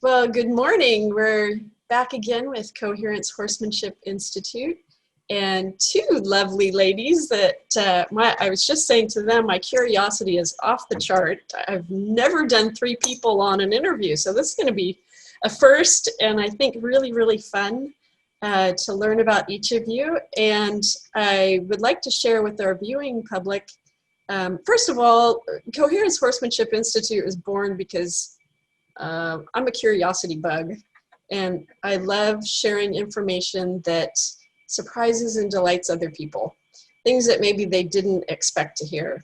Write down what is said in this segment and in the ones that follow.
Well, good morning. We're back again with Coherence Horsemanship Institute and two lovely ladies that I was just saying to them, my curiosity is off the chart. I've never done three people on an interview, so this is going to be a first and I think really, really fun to learn about each of you. And I would like to share with our viewing public, first of all, Coherence Horsemanship Institute was born because I'm a curiosity bug, and I love sharing information that surprises and delights other people, things that maybe they didn't expect to hear.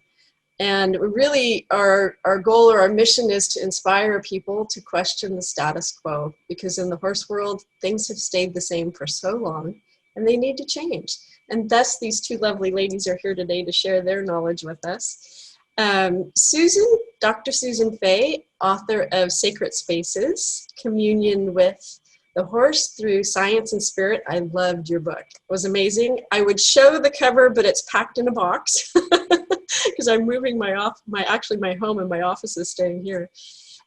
And really our goal or our mission is to inspire people to question the status quo, because in the horse world, things have stayed the same for so long and they need to change. And thus these two lovely ladies are here today to share their knowledge with us. Dr. Susan Fay, author of Sacred Spaces, Communion with the Horse Through Science and Spirit. I loved your book. It was amazing. I would show the cover, but it's packed in a box because I'm moving my home and my office is staying here.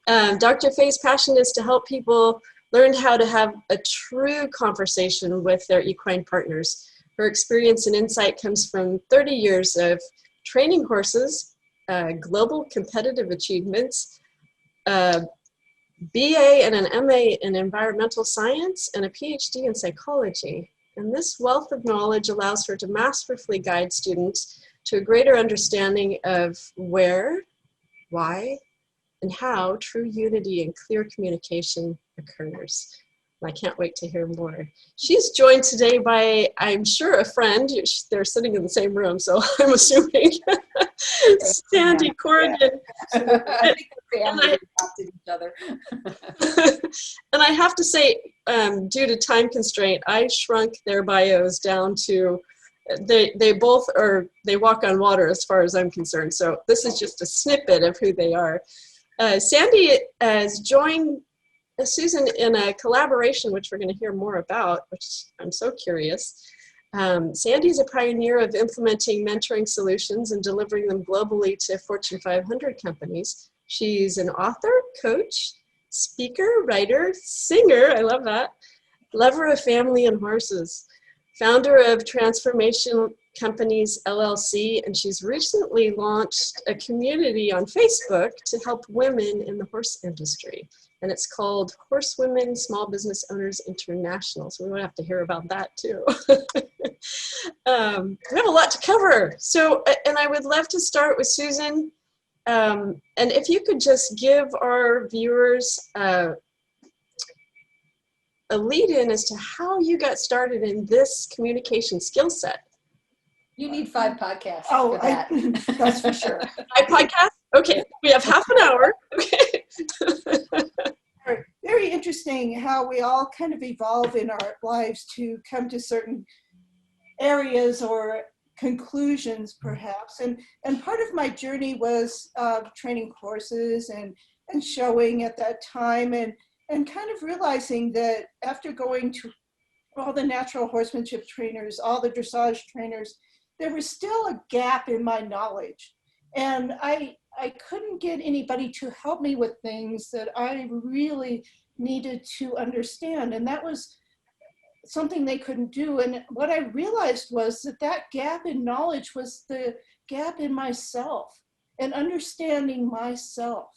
Dr. Fay's passion is to help people learn how to have a true conversation with their equine partners. Her experience and insight comes from 30 years of training horses, global competitive achievements, BA and an MA in environmental science, and a PhD in psychology. And this wealth of knowledge allows her to masterfully guide students to a greater understanding of where, why, and how true unity and clear communication occurs. I can't wait to hear more. She's joined today by, I'm sure, a friend. They're sitting in the same room, so I'm assuming Sandy Corrigan. Yeah. I think the family adopted each other. And I have to say, due to time constraint, I shrunk their bios down to, they both walk on water as far as I'm concerned. So this is just a snippet of who they are. Sandy has joined Susan in a collaboration, which we're going to hear more about, which I'm so curious. Sandy's a pioneer of implementing mentoring solutions and delivering them globally to Fortune 500 companies. She's an author, coach, speaker, writer, singer, I love that, lover of family and horses, founder of Transformation Companies LLC, and she's recently launched a community on Facebook to help women in the horse industry. And it's called Horsewomen Small Business Owners International. So we will have to hear about that too. We have a lot to cover. So, and I would love to start with Susan. And if you could just give our viewers a lead in as to how you got started in this communication skill set. You need 5 podcasts for that. That's for sure. 5 podcasts? Okay, we have half an hour. Okay. Very interesting how we all kind of evolve in our lives to come to certain areas or conclusions, perhaps. And part of my journey was training horses and showing at that time and kind of realizing that after going to all the natural horsemanship trainers, all the dressage trainers, there was still a gap in my knowledge. And I couldn't get anybody to help me with things that I really needed to understand. And that was something they couldn't do. And what I realized was that gap in knowledge was the gap in myself and understanding myself.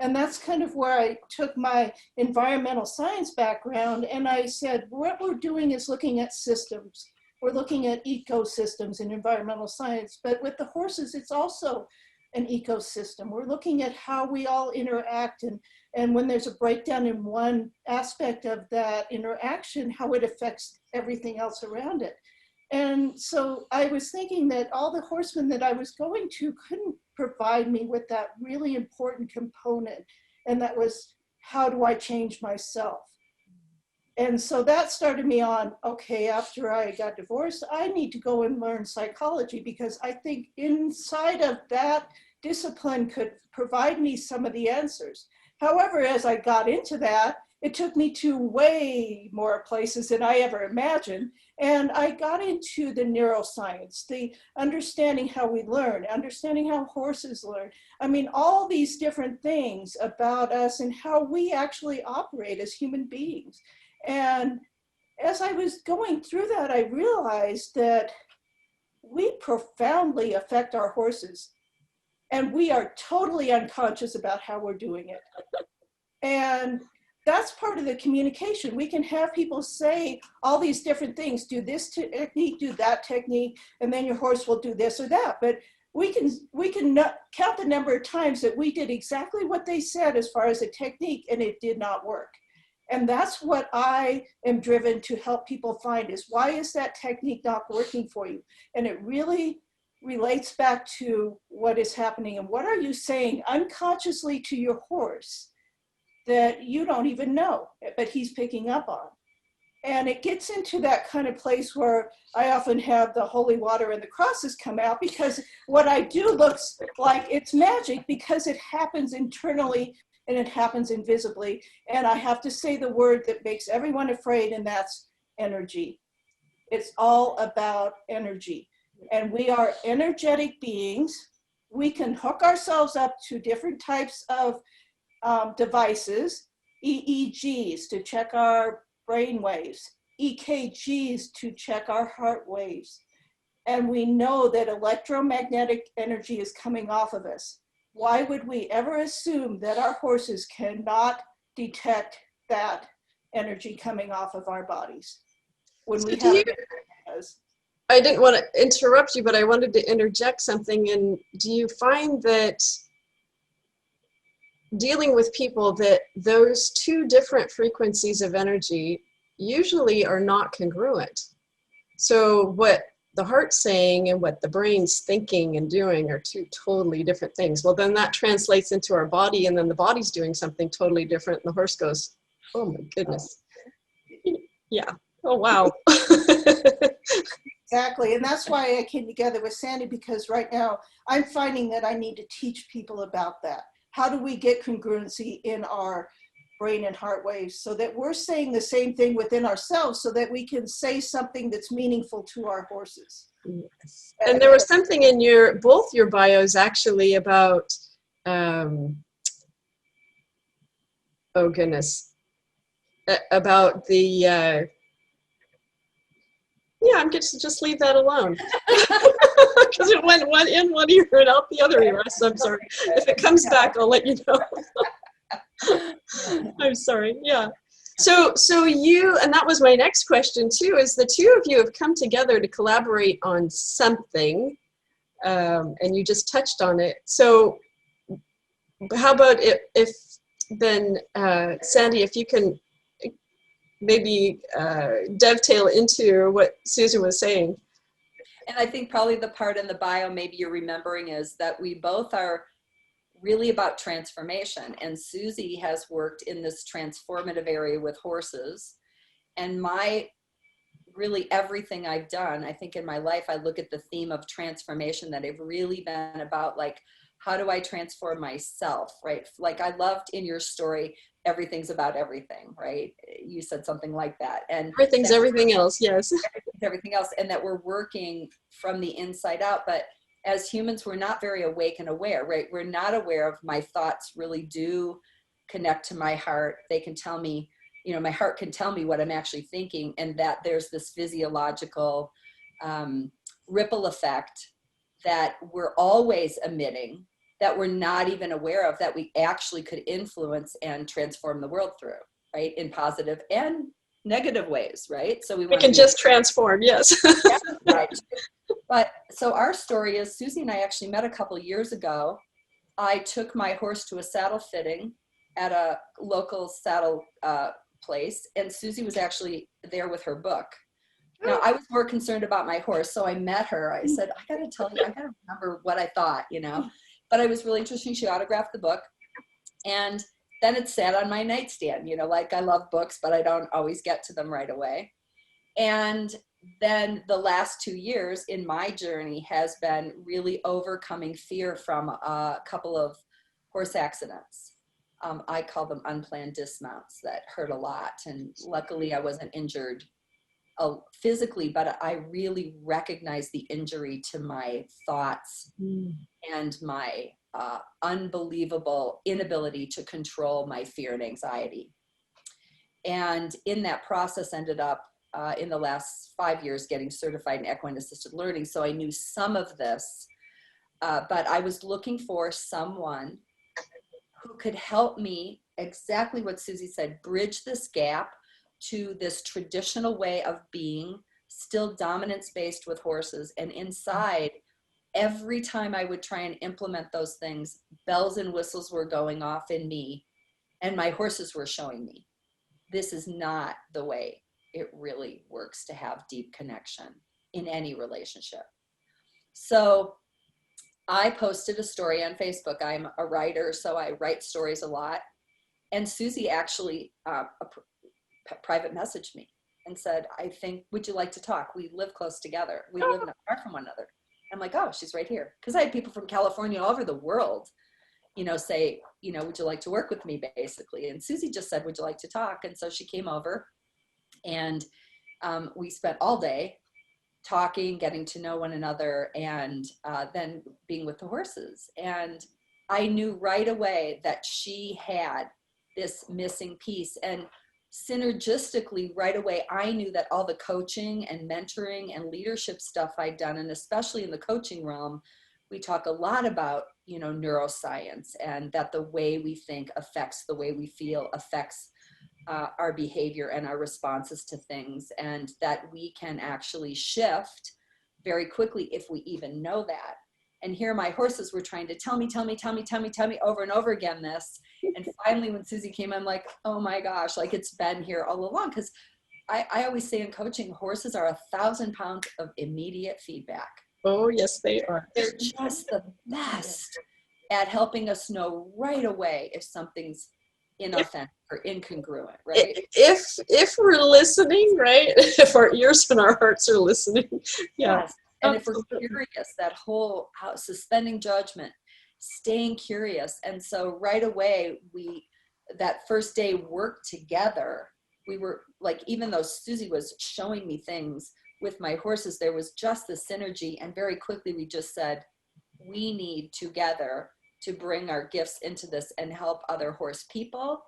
And that's kind of where I took my environmental science background and I said, what we're doing is looking at systems. We're looking at ecosystems in environmental science, but with the horses, it's also an ecosystem. We're looking at how we all interact and when there's a breakdown in one aspect of that interaction, how it affects everything else around it. And so I was thinking that all the horsemen that I was going to couldn't provide me with that really important component. And that was, how do I change myself? And so that started me on, okay, after I got divorced, I need to go and learn psychology because I think inside of that discipline could provide me some of the answers. However, as I got into that, it took me to way more places than I ever imagined. And I got into the neuroscience, the understanding how we learn, understanding how horses learn. I mean, all these different things about us and how we actually operate as human beings. And as I was going through that, I realized that we profoundly affect our horses, and we are totally unconscious about how we're doing it. And that's part of the communication. We can have people say all these different things, do this technique, do that technique, and then your horse will do this or that. But we can count the number of times that we did exactly what they said as far as a technique, and it did not work. And that's what I am driven to help people find, is why is that technique not working for you? And it really relates back to what is happening and what are you saying unconsciously to your horse that you don't even know, but he's picking up on. And it gets into that kind of place where I often have the holy water and the crosses come out, because what I do looks like it's magic, because it happens internally and it happens invisibly. And I have to say the word that makes everyone afraid, and that's energy. It's all about energy. And we are energetic beings. We can hook ourselves up to different types of devices, EEGs to check our brain waves, EKGs to check our heart waves. And we know that electromagnetic energy is coming off of us. Why would we ever assume that our horses cannot detect that energy coming off of our bodies when So we do have you, I didn't want to interrupt you, but I wanted to interject something. And do you find that dealing with people, that those two different frequencies of energy usually are not congruent? So what the heart's saying and what the brain's thinking and doing are two totally different things. Well, then that translates into our body, and then the body's doing something totally different, and the horse goes, oh my goodness. Yeah. Oh, wow. Exactly. And that's why I came together with Sandy, because right now I'm finding that I need to teach people about that. How do we get congruency in our brain and heart waves so that we're saying the same thing within ourselves, so that we can say something that's meaningful to our horses? Yes. And there was something in both your bios actually about, oh goodness, about the, yeah, I'm going to just leave that alone. Because it went one in one ear and out the other ear. So I'm sorry. If it comes back, I'll let you know. I'm sorry. Yeah. So you, and that was my next question too, is the two of you have come together to collaborate on something, and you just touched on it. So how about if then, Sandy, if you can maybe dovetail into what Susan was saying. And I think probably the part in the bio maybe you're remembering is that we both are really about transformation. And Susie has worked in this transformative area with horses. And really everything I've done, I think in my life, I look at the theme of transformation, that I've really been about, like, how do I transform myself, right? Like I loved in your story, everything's about everything, right? You said something like that. And everything's everything else, yes. Everything else, and that we're working from the inside out. But as humans, we're not very awake and aware, right? We're not aware of my thoughts really do connect to my heart. They can tell me, my heart can tell me what I'm actually thinking, and that there's this physiological ripple effect that we're always emitting, that we're not even aware of, that we actually could influence and transform the world through, right? In positive and negative ways, right? So we can just transform, yes. Yeah, right. But so our story is, Susie and I actually met a couple years ago. I took my horse to a saddle fitting at a local saddle place, and Susie was actually there with her book. Now, I was more concerned about my horse, so I met her. I said, I got to tell you, I got to remember what I thought, But I was really interested. She autographed the book. And then it sat on my nightstand, like I love books, but I don't always get to them right away. And then the last 2 years in my journey has been really overcoming fear from a couple of horse accidents. I call them unplanned dismounts that hurt a lot. And luckily I wasn't injured physically, but I really recognized the injury to my thoughts and my unbelievable inability to control my fear and anxiety. And in that process ended up in the last 5 years getting certified in equine assisted learning. So I knew some of this, but I was looking for someone who could help me, exactly what Susie said, bridge this gap to this traditional way of being, still dominance based with horses. And inside, every time I would try and implement those things, bells and whistles were going off in me, and my horses were showing me, this is not the way it really works to have deep connection in any relationship. So I posted a story on Facebook. I'm a writer, so I write stories a lot. And Susie actually private messaged me and said, I think, would you like to talk? We live close together. We live not far from one another. I'm like, oh, she's right here. Because I had people from California all over the world, say, would you like to work with me, basically? And Susie just said, would you like to talk? And so she came over, and we spent all day talking, getting to know one another, and then being with the horses. And I knew right away that she had this missing piece. And synergistically, right away, I knew that all the coaching and mentoring and leadership stuff I'd done, and especially in the coaching realm, we talk a lot about, neuroscience, and that the way we think affects the way we feel, affects our behavior and our responses to things, and that we can actually shift very quickly if we even know that. And here my horses were trying to tell me over and over again this. And finally, when Susie came, I'm like, oh my gosh, like it's been here all along. Because I always say in coaching, horses are 1,000 pounds of immediate feedback. Oh, yes, they are. They're just the best at helping us know right away if something's inauthentic or incongruent, right? If we're listening, right? If our ears and our hearts are listening. Yeah. Yes. And Absolutely. if we're curious, that whole suspending judgment, staying curious. And so right away, that first day worked together. We were like, even though Susie was showing me things with my horses, there was just the synergy. And very quickly, we just said, we need together to bring our gifts into this and help other horse people.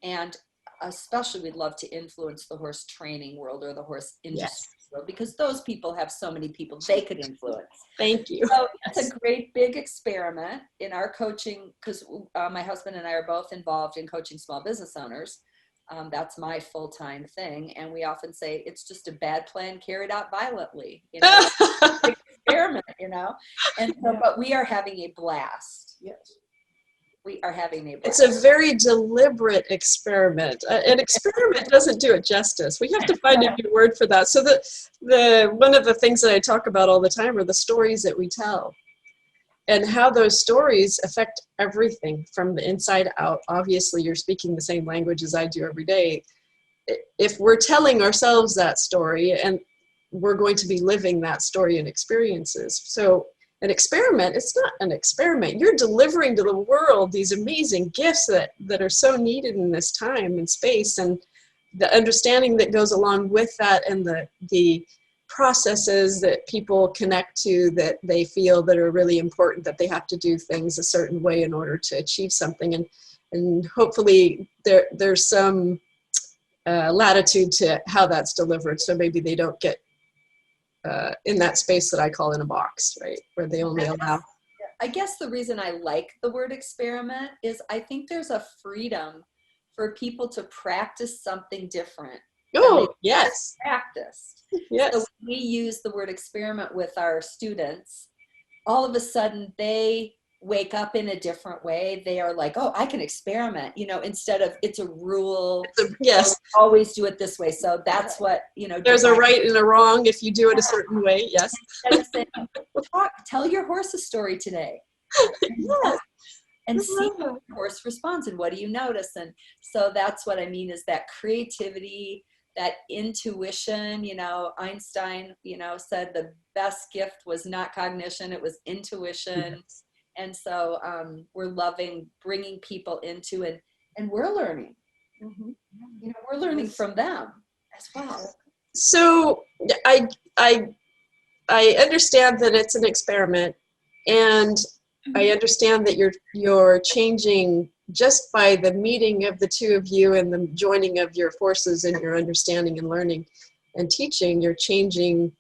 And especially, we'd love to influence the horse training world or the horse industry world, because those people have so many people they could influence. Thank you. So it's a great big experiment in our coaching, because my husband and I are both involved in coaching small business owners. That's my full-time thing. And we often say it's just a bad plan carried out violently, experiment, and so, but we are having a blast. Yes. We are having a blast. It's a very deliberate experiment. An experiment doesn't do it justice. We have to find a new word for that. So one of the things that I talk about all the time are the stories that we tell, and how those stories affect everything from the inside out. Obviously, you're speaking the same language as I do every day. If we're telling ourselves that story, and we're going to be living that story and experiences. So an experiment, it's not an experiment. You're delivering to the world these amazing gifts that are so needed in this time and space, and the understanding that goes along with that, and the processes that people connect to that they feel that are really important, that they have to do things a certain way in order to achieve something. And hopefully there's some latitude to how that's delivered. So maybe they don't get in that space that I call in a box, right? Where they only allow. I guess the reason I like the word experiment is I think there's a freedom for people to practice something different. Oh, yes. Practiced. Yes. So when we use the word experiment with our students, all of a sudden they wake up in a different way. They are like, oh, I can experiment, instead of it's a rule. Yes. Always do it this way. So that's what, There's a right and a wrong if you do it a certain way. Yes. Saying, tell your horse a story today. Yes. And see how the horse responds and what do you notice. And so that's what I mean is that creativity, that intuition. Einstein, said the best gift was not cognition, it was intuition. Yes. And so we're loving bringing people into and we're learning. Mhm. You know, we're learning from them as well. So I I I understand that it's an experiment, and I understand that you're changing just by the meeting of the two of you and the joining of your forces and your understanding and learning and teaching. You're changing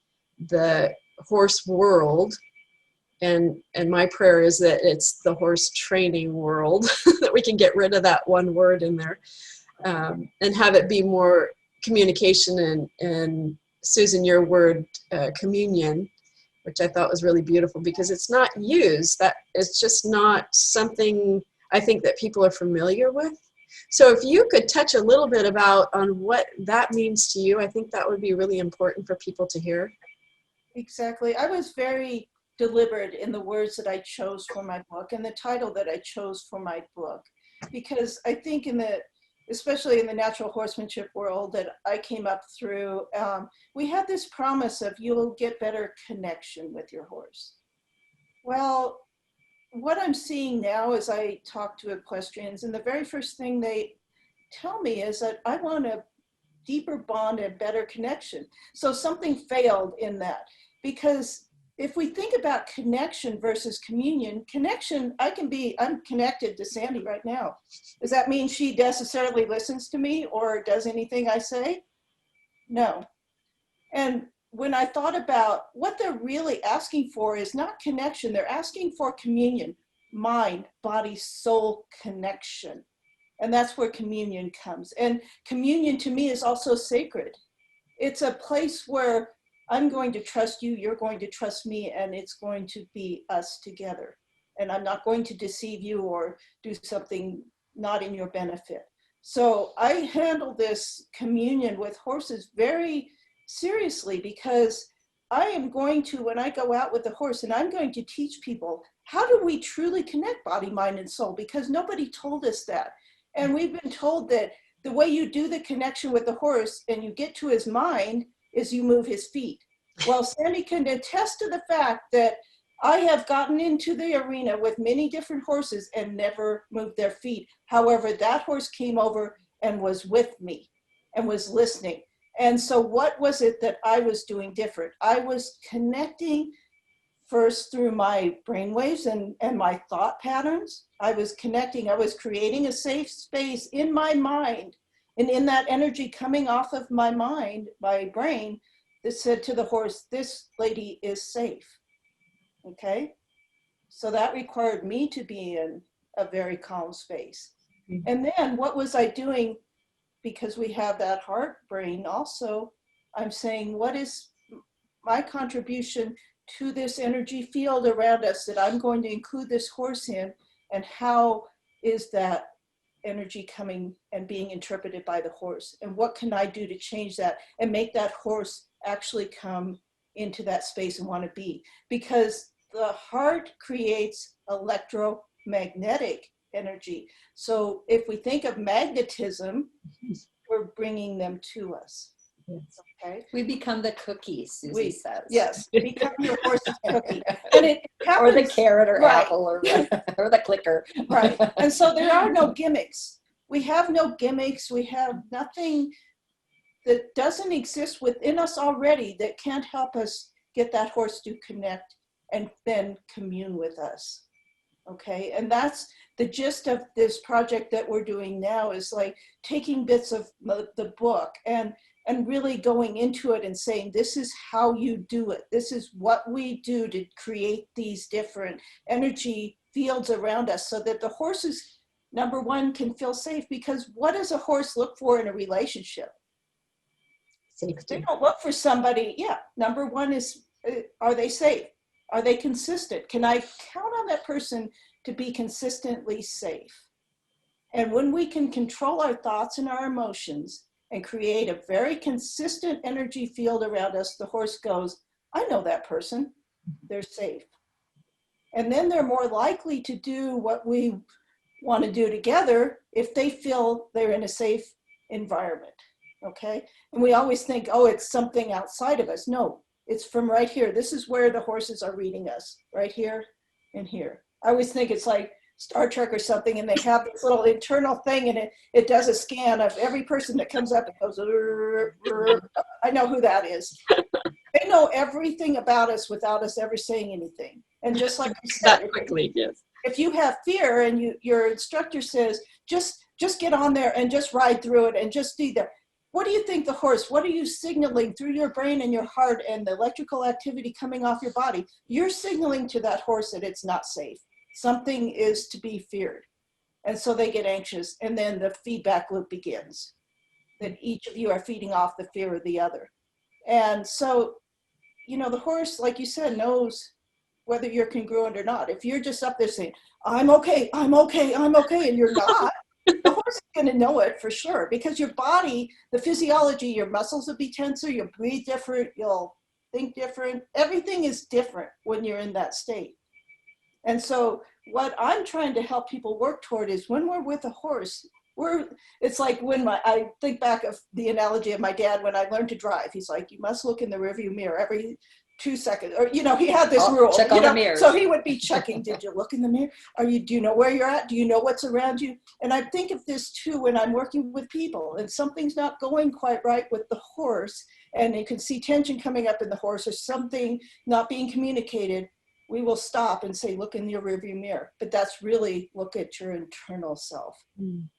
the horse world, and my prayer is that it's the horse training world that we can get rid of that one word in there, and have it be more communication and Susan, your word, communion, which I thought was really beautiful because it's not used. That it's just not something I think that people are familiar with. So if you could touch a little bit about on what that means to you, I think that would be really important for people to hear. Exactly. I was very deliberate in the words that I chose for my book and the title that I chose for my book, because I think especially in the natural horsemanship world that I came up through, we had this promise of you'll get better connection with your horse. Well, what I'm seeing now as I talk to equestrians, and the very first thing they tell me is that I want a deeper bond and better connection. So something failed in that, because if we think about connection versus communion, connection, I'm connected to Sandy right now. Does that mean she necessarily listens to me or does anything I say? No. And when I thought about what they're really asking for is not connection, they're asking for communion, mind, body, soul connection. And that's where communion comes. And communion to me is also sacred. It's a place where I'm going to trust you, you're going to trust me, and it's going to be us together. And I'm not going to deceive you or do something not in your benefit. So I handle this communion with horses very seriously, because I am going to, when I go out with the horse, and I'm going to teach people, how do we truly connect body, mind, and soul? Because nobody told us that. And we've been told that the way you do the connection with the horse and you get to his mind is you move his feet. Well, Sandy can attest to the fact that I have gotten into the arena with many different horses and never moved their feet. However, that horse came over and was with me and was listening. And so what was it that I was doing different? I was connecting first through my brainwaves and my thought patterns. I was connecting, I was creating a safe space in my mind, and in that energy coming off of my mind, my brain, that said to the horse, this lady is safe, okay? So that required me to be in a very calm space. Mm-hmm. And then what was I doing? Because we have that heart brain also, I'm saying, what is my contribution to this energy field around us that I'm going to include this horse in, and how is that energy coming and being interpreted by the horse, and what can I do to change that and make that horse actually come into that space and want to be? Because the heart creates electromagnetic energy. So if we think of magnetism, we're bringing them to us. Okay. We become the cookie, Susie says. Yes, become your horse's cookie. And it happens, or the carrot or right. apple or the clicker. Right. And so there are no gimmicks. We have no gimmicks. We have nothing that doesn't exist within us already that can't help us get that horse to connect and then commune with us. Okay. And that's the gist of this project that we're doing now, is like taking bits of the book and really going into it and saying, this is how you do it. This is what we do to create these different energy fields around us, so that the horses, number one, can feel safe. Because what does a horse look for in a relationship? Safety. They don't look for somebody. Yeah. Number one is, are they safe? Are they consistent? Can I count on that person to be consistently safe? And when we can control our thoughts and our emotions and create a very consistent energy field around us, the horse goes, I know that person, they're safe. And then they're more likely to do what we want to do together if they feel they're in a safe environment, okay? And we always think, oh, it's something outside of us. No, it's from right here. This is where the horses are reading us, right here and here. I always think it's like Star Trek or something, and they have this little internal thing, and it does a scan of every person that comes up and goes, I know who that is. They know everything about us without us ever saying anything. And just like you said, That quickly, yes. if you have fear and your instructor says, just get on there and just ride through it and just be there. What do you think the horse, what are you signaling through your brain and your heart and the electrical activity coming off your body? You're signaling to that horse that it's not safe. Something is to be feared. And so they get anxious, and then the feedback loop begins, that each of you are feeding off the fear of the other. And so, you know, the horse, like you said, knows whether you're congruent or not. If you're just up there saying, I'm okay, I'm okay, I'm okay, and you're not, the horse is going to know it for sure, because your body, the physiology, your muscles will be tenser, you'll breathe different, you'll think different. Everything is different when you're in that state. And so what I'm trying to help people work toward is when we're with a horse, it's like when I think back of the analogy of my dad when I learned to drive. He's like, you must look in the rearview mirror every 2 seconds, or, you know, he had this rule. Check all the mirrors. So he would be checking, did you look in the mirror? Do you know where you're at? Do you know what's around you? And I think of this too when I'm working with people and something's not going quite right with the horse, and you can see tension coming up in the horse or something not being communicated. We will stop and say, look in your rearview mirror. But that's really look at your internal self.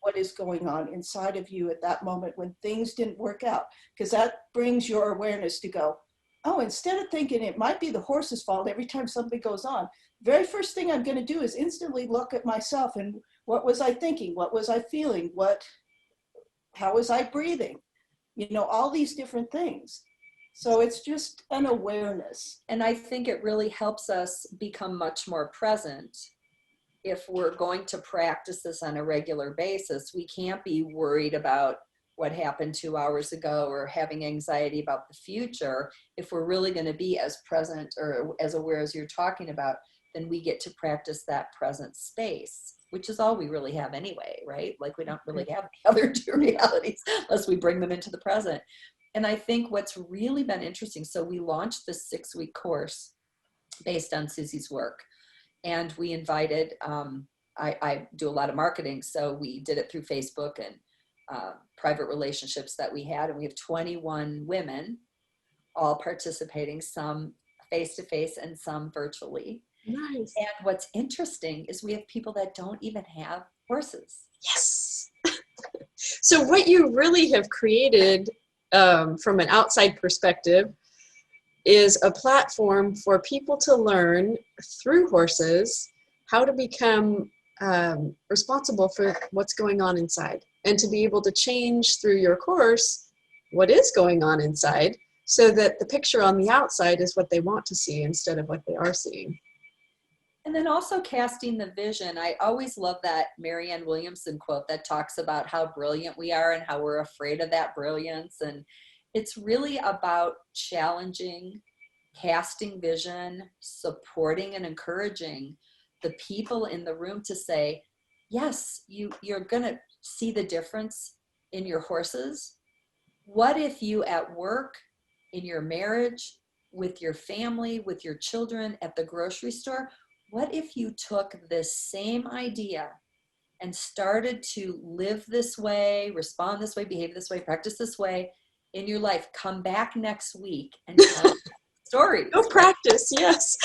What is going on inside of you at that moment when things didn't work out? Because that brings your awareness to go, oh, instead of thinking it might be the horse's fault every time something goes on, very first thing I'm going to do is instantly look at myself and what was I thinking? What was I feeling? How was I breathing? You know, all these different things. So it's just an awareness. And I think it really helps us become much more present. If we're going to practice this on a regular basis, we can't be worried about what happened 2 hours ago or having anxiety about the future. If we're really going to be as present or as aware as you're talking about, then we get to practice that present space, which is all we really have anyway, right? Like we don't really have the other two realities unless we bring them into the present. And I think what's really been interesting, so we launched this 6-week course based on Susie's work. And we invited, I do a lot of marketing, so we did it through Facebook and private relationships that we had. And we have 21 women all participating, some face-to-face and some virtually. Nice. And what's interesting is we have people that don't even have horses. Yes. So what you really have created from an outside perspective is a platform for people to learn through horses how to become responsible for what's going on inside, and to be able to change through your course what is going on inside, so that the picture on the outside is what they want to see instead of what they are seeing. And then also casting the vision. I always love that Marianne Williamson quote that talks about how brilliant we are and how we're afraid of that brilliance. And it's really about challenging, casting vision, supporting and encouraging the people in the room to say, yes, you're going to see the difference in your horses. What if you at work, in your marriage, with your family, with your children, at the grocery store, what if you took this same idea and started to live this way, respond this way, behave this way, practice this way in your life? Come back next week and tell stories. Go practice, yes.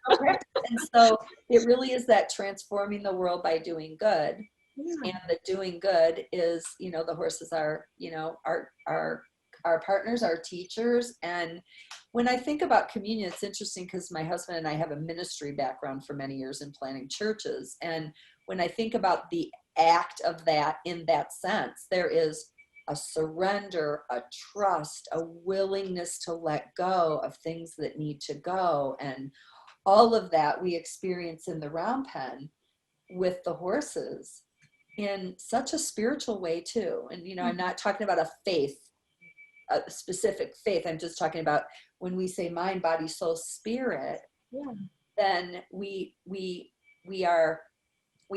And so it really is that transforming the world by doing good. Yeah. And the doing good is, you know, the horses are, you know, our partners, our teachers. And when I think about communion, it's interesting because my husband and I have a ministry background for many years in planning churches. And when I think about the act of that in that sense, there is a surrender, a trust, a willingness to let go of things that need to go. And all of that we experience in the round pen with the horses in such a spiritual way too. And, you know, I'm not talking about a specific faith. I'm just talking about when we say mind, body, soul, spirit, then we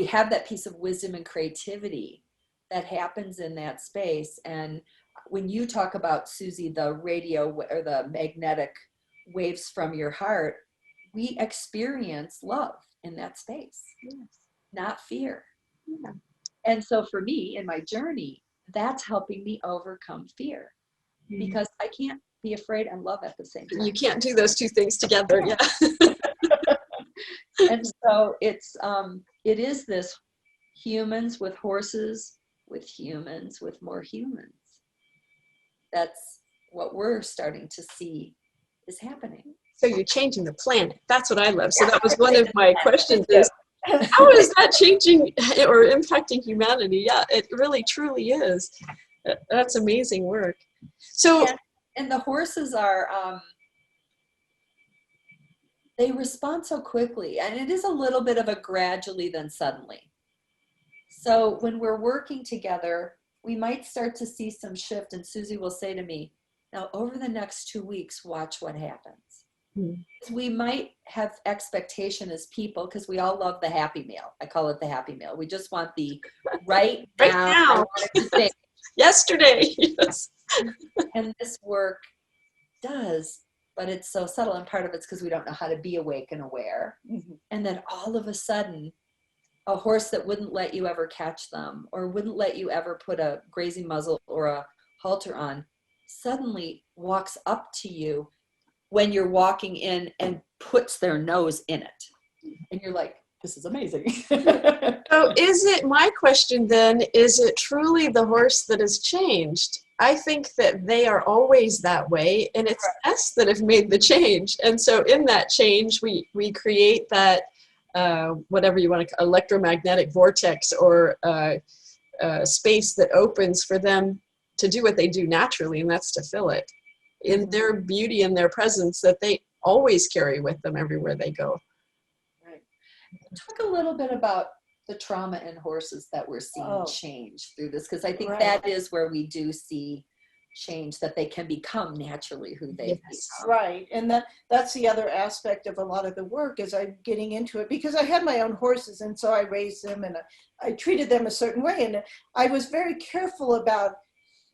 have that piece of wisdom and creativity that happens in that space. And when you talk about, Susie, the radio or the magnetic waves from your heart, we experience love in that space. Yes. not fear. Yeah. And so for me in my journey, that's helping me overcome fear, because I can't be afraid and love at the same time. You can't do those two things together. Yeah. And so it is this humans with horses, with humans, with more humans. That's what we're starting to see is happening. So you're changing the planet. That's what I love. So that was one of my questions is, Yeah. how is that changing or impacting humanity? Yeah, it really truly is. That's amazing work. So, And the horses are, they respond so quickly, and it is a little bit of a gradually then suddenly. So when we're working together, we might start to see some shift, and Susie will say to me, now over the next 2 weeks, watch what happens. We might have expectation as people, because we all love the happy meal. I call it the happy meal. We just want the right Right now. now. I want it today. Yesterday. Yes. And this work does, but it's so subtle, and part of it's because we don't know how to be awake and aware. And then all of a sudden, a horse that wouldn't let you ever catch them, or wouldn't let you ever put a grazing muzzle or a halter on, suddenly walks up to you when you're walking in and puts their nose in it. And you're like, this is amazing. So is it, my question then, is it truly the horse that has changed? I think that they are always that way, and it's us that have made the change. And so in that change, we create that, whatever you want to call electromagnetic vortex, or space that opens for them to do what they do naturally, and that's to fill it in their beauty and their presence that they always carry with them everywhere they go. Right. Talk a little bit about the trauma in horses that we're seeing change through this, because I think that is where we do see change, that they can become naturally who they become. Right, and that's the other aspect of a lot of the work, is I'm getting into it because I had my own horses, and so I raised them and I treated them a certain way, and I was very careful about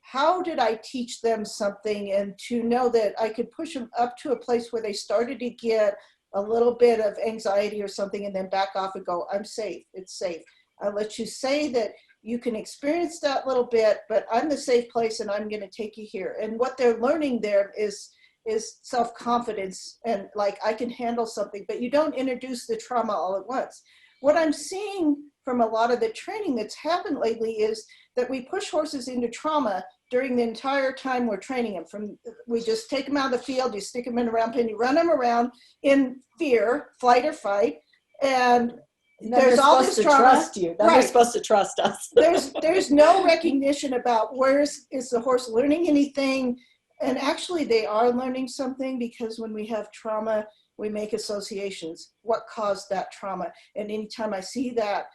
how did I teach them something, and to know that I could push them up to a place where they started to get a little bit of anxiety or something, and then back off and go, I'm safe, it's safe. I'll let you say that you can experience that little bit, but I'm the safe place and I'm gonna take you here. And what they're learning there is self-confidence, and like, I can handle something, but you don't introduce the trauma all at once. What I'm seeing from a lot of the training that's happened lately is that we push horses into trauma during the entire time we're training them. We just take them out of the field, you stick them in a round pen, you run them around in fear, flight or fight, and there's all this trauma. Trust you. Then they're supposed to trust us. there's no recognition about is the horse learning anything, and actually they are learning something, because when we have trauma, we make associations. What caused that trauma? And anytime I see that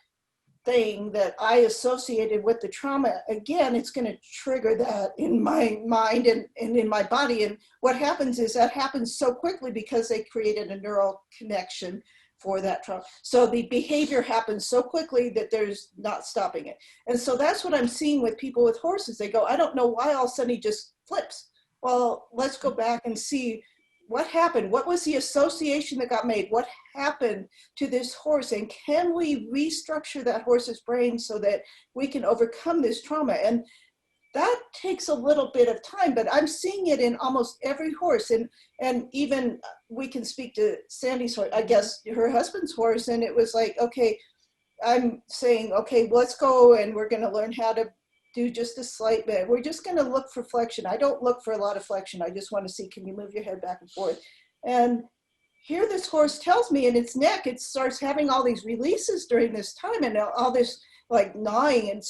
thing that I associated with the trauma, again, it's going to trigger that in my mind and in my body. And what happens is that happens so quickly because they created a neural connection for that trauma. So the behavior happens so quickly that there's not stopping it. And so that's what I'm seeing with people with horses. They go, I don't know why all of a sudden he just flips. Well, let's go back and see what happened. What was the association that got made? What happened to this horse? And can we restructure that horse's brain so that we can overcome this trauma? And that takes a little bit of time, but I'm seeing it in almost every horse. And even we can speak to Sandy's horse, I guess her husband's horse. And it was like, okay, I'm saying, okay, let's go and we're going to learn how to do just a slight bit. We're just going to look for flexion. I don't look for a lot of flexion. I just want to see, can you move your head back and forth? And here this horse tells me in its neck, it starts having all these releases during this time, and all this like gnawing, and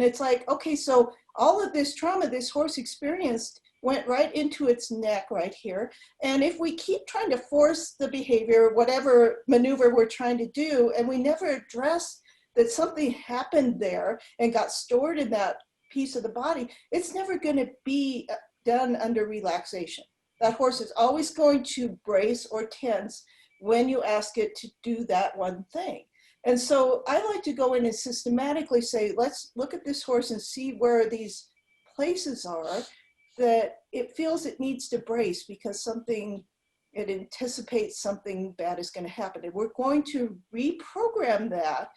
it's like, okay, so all of this trauma this horse experienced went right into its neck right here. And if we keep trying to force the behavior, whatever maneuver we're trying to do, and we never address that something happened there and got stored in that piece of the body, it's never going to be done under relaxation. That horse is always going to brace or tense when you ask it to do that one thing. And so I like to go in and systematically say, let's look at this horse and see where these places are that it feels it needs to brace because it anticipates something bad is going to happen. And we're going to reprogram that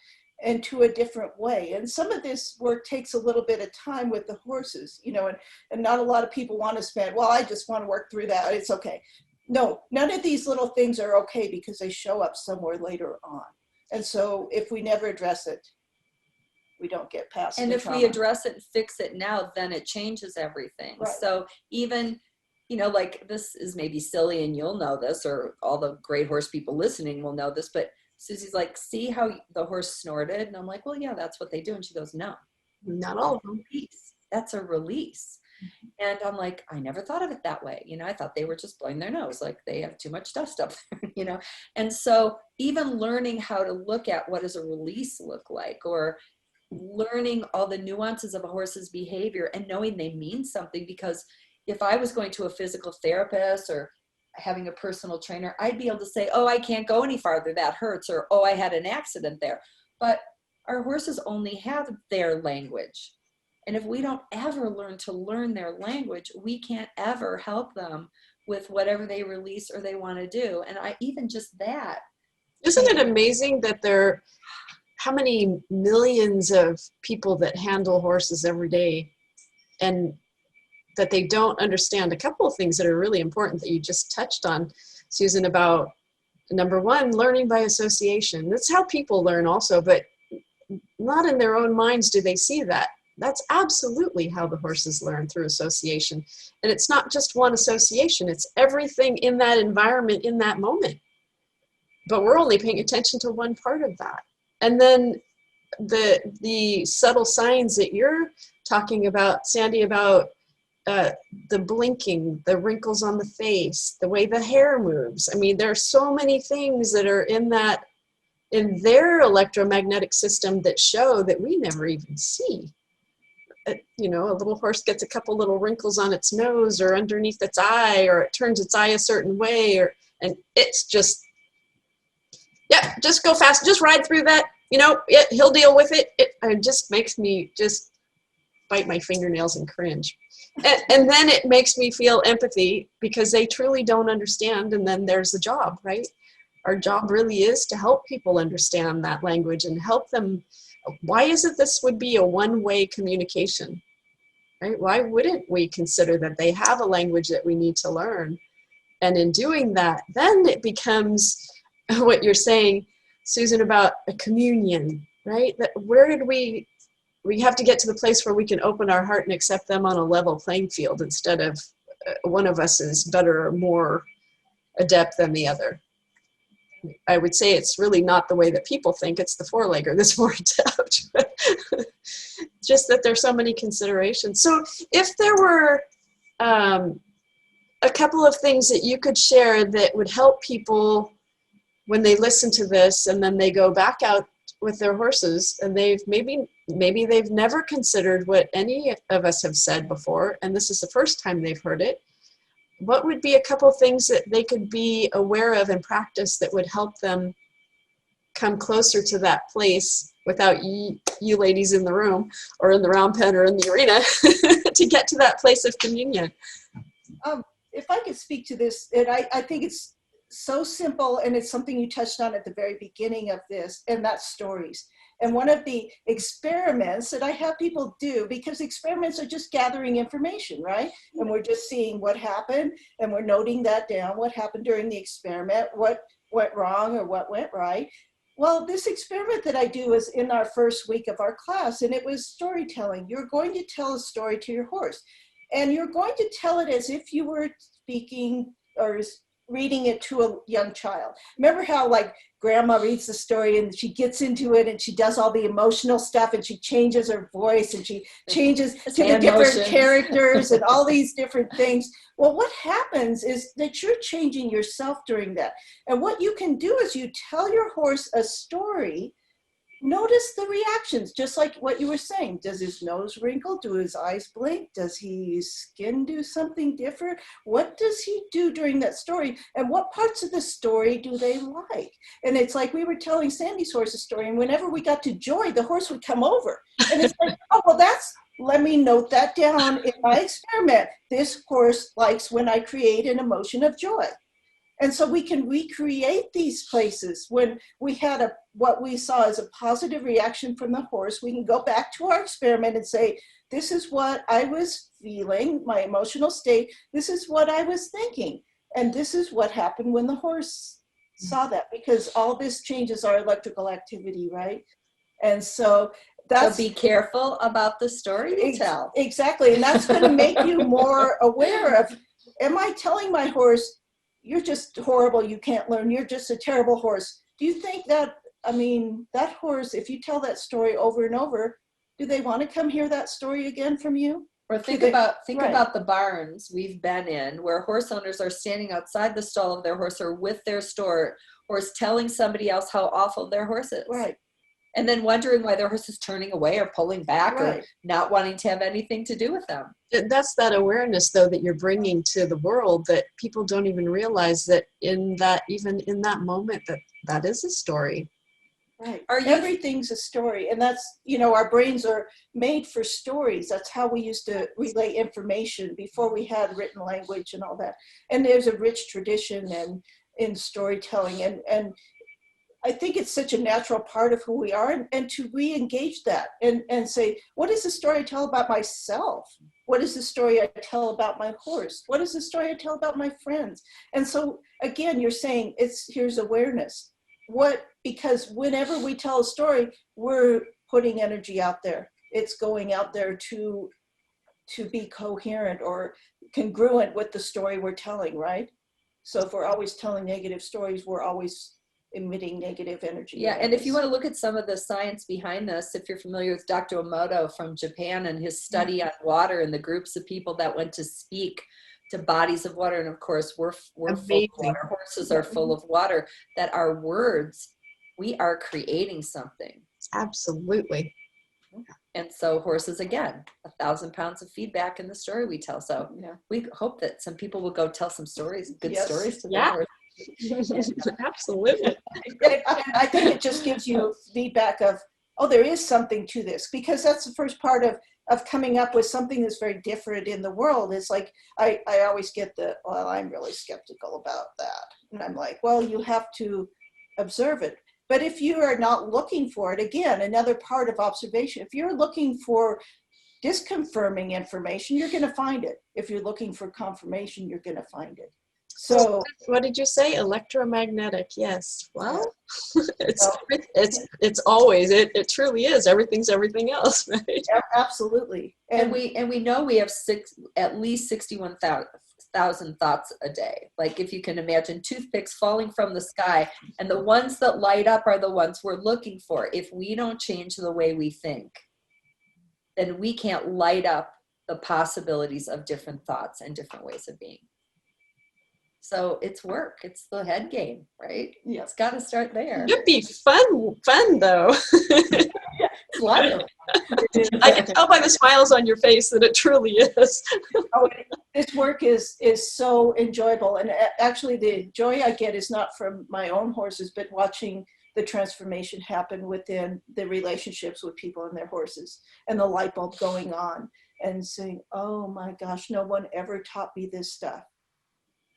and to a different way. And some of this work takes a little bit of time with the horses, you know, and not a lot of people want to spend, well, I just want to work through that. It's okay. No, none of these little things are okay because they show up somewhere later on. And so if we never address it, we don't get past it. And if we address it and fix it now, then it changes everything. Right. So even, you know, like this is maybe silly and you'll know this, or all the great horse people listening will know this, but Susie's like, see how the horse snorted? And I'm like, well, yeah, that's what they do. And she goes, no, Not all of them. that's a release. And I'm like, I never thought of it that way. You know, I thought they were just blowing their nose, like they have too much dust up there, you know? And so even learning how to look at what does a release look like, or learning all the nuances of a horse's behavior and knowing they mean something, because if I was going to a physical therapist or having a personal trainer, I'd be able to say, oh, I can't go any farther, that hurts, or oh, I had an accident there. But our horses only have their language. And if we don't ever learn to learn their language, we can't ever help them with whatever they release or they want to do. And even just that. Isn't it amazing that how many millions of people that handle horses every day, and that they don't understand a couple of things that are really important that you just touched on, Susan, about number one, learning by association. That's how people learn also, but not in their own minds do they see that. That's absolutely how the horses learn, through association. And it's not just one association, it's everything in that environment in that moment. But we're only paying attention to one part of that. And then the subtle signs that you're talking about, Sandy, about the blinking, the wrinkles on the face, the way the hair moves. I mean, there are so many things that are in their electromagnetic system that show that we never even see. You know, a little horse gets a couple little wrinkles on its nose or underneath its eye, or it turns its eye a certain way, and it's just, yeah, just go fast, just ride through that, you know, he'll deal with it. It just makes me just bite my fingernails and cringe. And then it makes me feel empathy, because they truly don't understand. And then there's the job, right? Our job really is to help people understand that language and help them. Why is it this would be a one-way communication, right? Why wouldn't we consider that they have a language that we need to learn? And in doing that, then it becomes what you're saying, Susan, about a communion, right? That where did we have to get to the place where we can open our heart and accept them on a level playing field, instead of one of us is better or more adept than the other. I would say it's really not the way that people think. It's the four-legger that's more adept. Just that there's so many considerations. So if there were a couple of things that you could share that would help people when they listen to this, and then they go back out with their horses, and they've maybe they've never considered what any of us have said before, and this is the first time they've heard it, what would be a couple things that they could be aware of and practice that would help them come closer to that place without you ladies in the room or in the round pen or in the arena to get to that place of communion? If I could speak to this, and I think it's so simple, and it's something you touched on at the very beginning of this, and that's stories. And one of the experiments that I have people do, because experiments are just gathering information, right? And we're just seeing what happened, and we're noting that down, what happened during the experiment, what went wrong or what went right. Well, this experiment that I do is in our first week of our class, and it was storytelling. You're going to tell a story to your horse, and you're going to tell it as if you were speaking or reading it to a young child. Remember how like grandma reads the story and she gets into it and she does all the emotional stuff and she changes her voice and she changes to the different characters and all these different things. Well, what happens is that you're changing yourself during that. And what you can do is you tell your horse a story. Notice the reactions, just like what you were saying. Does his nose wrinkle? Do his eyes blink? Does his skin do something different? What does he do during that story? And what parts of the story do they like? And it's like we were telling Sandy's horse a story, and whenever we got to Joy, the horse would come over. And it's like, oh, well, let me note that down in my experiment. This horse likes when I create an emotion of joy. And so we can recreate these places. When we had what we saw as a positive reaction from the horse, we can go back to our experiment and say, this is what I was feeling, my emotional state. This is what I was thinking. And this is what happened when the horse saw that, because all this changes our electrical activity, right? And so So be careful about the story you tell. Exactly. And that's going to make you more aware of, am I telling my horse, you're just horrible, you can't learn, you're just a terrible horse? Do you think that, I mean, that horse, if you tell that story over and over, do they want to come hear that story again from you? Or think about the barns we've been in where horse owners are standing outside the stall of their horse or with their horse telling somebody else how awful their horse is. Right. And then wondering why their horse is turning away or pulling back or not wanting to have anything to do with them. That's that awareness, though, that you're bringing to the world, that people don't even realize that even in that moment, that is a story. Right. Everything's a story. And that's, our brains are made for stories. That's how we used to relay information before we had written language and all that. And there's a rich tradition in storytelling. And I think it's such a natural part of who we are, and to re-engage that and say, what is the story I tell about myself? What is the story I tell about my horse? What is the story I tell about my friends? And so again, you're saying here's awareness. Because whenever we tell a story, we're putting energy out there. It's going out there to be coherent or congruent with the story we're telling, right? So if we're always telling negative stories, we're always emitting negative energy. Yeah, and if you want to look at some of the science behind this, if you're familiar with Dr. Emoto from Japan and his study on water and the groups of people that went to speak to bodies of water, and of course we're full of water, horses are full of water, that our words, we are creating something. Absolutely. And so horses, again, 1,000 pounds of feedback in the story we tell. So we hope that some people will go tell some stories, good stories to their horses. Absolutely. And I think it just gives you feedback of, there is something to this, because that's the first part of coming up with something that's very different in the world. It's like, I always get I'm really skeptical about that. And I'm like, well, you have to observe it. But if you are not looking for it, again, another part of observation, if you're looking for disconfirming information, you're going to find it. If you're looking for confirmation, you're going to find it. So what did you say? Electromagnetic. Yes. Well, it's always, it truly is. Everything's everything else, right? Absolutely. And we know we have at least 61,000 thoughts a day. Like if you can imagine toothpicks falling from the sky, and the ones that light up are the ones we're looking for. If we don't change the way we think, then we can't light up the possibilities of different thoughts and different ways of being. So it's work. It's the head game, right? Yeah. It's got to start there. It'd be fun though. It's wonderful. I can tell by the smiles on your face that it truly is. This work is so enjoyable. And actually the joy I get is not from my own horses, but watching the transformation happen within the relationships with people and their horses, and the light bulb going on and saying, oh my gosh, no one ever taught me this stuff.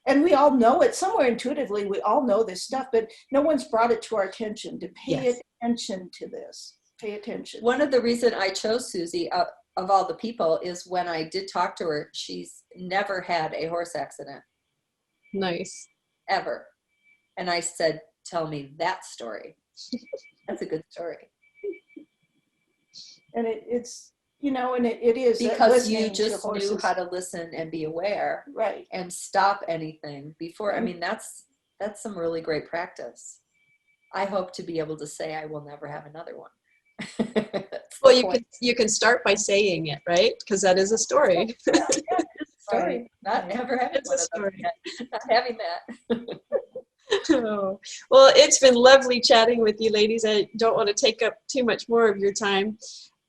And we all know it somewhere intuitively. We all know this stuff, but no one's brought it to our attention to pay attention to this. Pay attention. One of the reasons I chose Susie of all the people is when I did talk to her, she's never had a horse accident. Nice. Ever. And I said, tell me that story. That's a good story. And it's, and it is. Because you just knew how to listen and be aware. Right. And stop anything before. I mean, that's some really great practice. I hope to be able to say I will never have another one. Well, you can start by saying it, right? Because that is a story. Yeah, it's a story. Not never having one of them yet. Not having that. Oh. Well, it's been lovely chatting with you, ladies. I don't want to take up too much more of your time.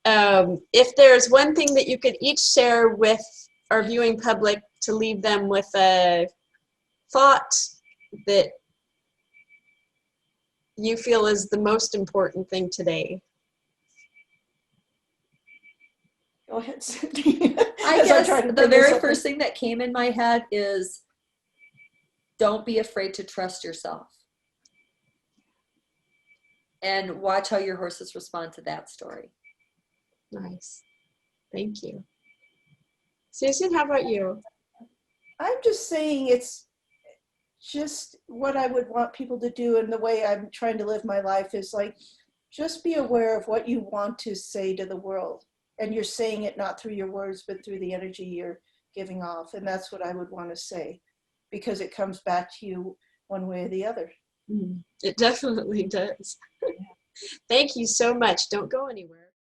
If there's one thing that you could each share with our viewing public to leave them with a thought that you feel is the most important thing today. Go ahead, Cindy. I guess the very first thing that came in my head is don't be afraid to trust yourself. And watch how your horses respond to that story. Nice. Thank you. Susan, how about you? I'm just saying it's just what I would want people to do, and the way I'm trying to live my life is like, just be aware of what you want to say to the world. And you're saying it not through your words, but through the energy you're giving off. And that's what I would want to say, because it comes back to you one way or the other. It definitely does. Thank you so much. Don't go anywhere.